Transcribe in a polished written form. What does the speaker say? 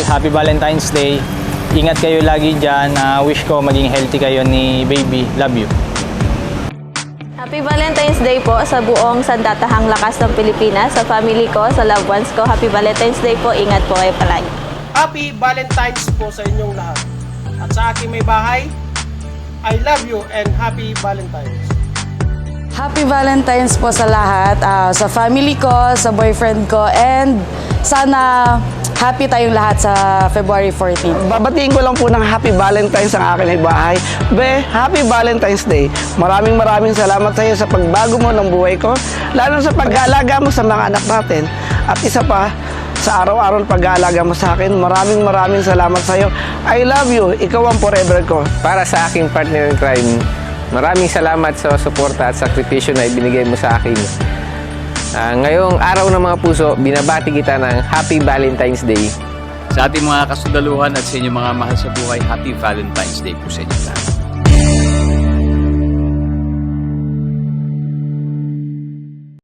Happy Valentine's Day. Ingat kayo lagi dyan. Wish ko maging healthy kayo ni baby. Love you. Happy Valentine's Day po sa buong sandatahang lakas ng Pilipinas, sa family ko, sa loved ones ko. Happy Valentine's Day po. Ingat po kayo palagi. Happy Valentine's po sa inyong lahat. At sa aking may bahay, I love you and happy Valentine's. Happy Valentine's po sa lahat, sa family ko, sa boyfriend ko, and sana happy tayong lahat sa February 14. Babatiin ko lang po ng Happy Valentine's ang aking may bahay. Be, Happy Valentine's Day. Maraming salamat sa iyo sa pagbago mo ng buhay ko, lalo sa pag-aalaga mo sa mga anak natin. At isa pa, sa araw-araw pag-aalaga mo sa akin, maraming salamat sa iyo. I love you. Ikaw ang forever ko. Para sa aking partner in crime, maraming salamat sa suporta at sakripisyo na ibinigay mo sa akin. Ngayong araw ng mga puso, binabati kita ng Happy Valentine's Day. Sa ating mga kasundaluhan at sa inyong mga mahal sa buhay, Happy Valentine's Day po sa inyo lahat.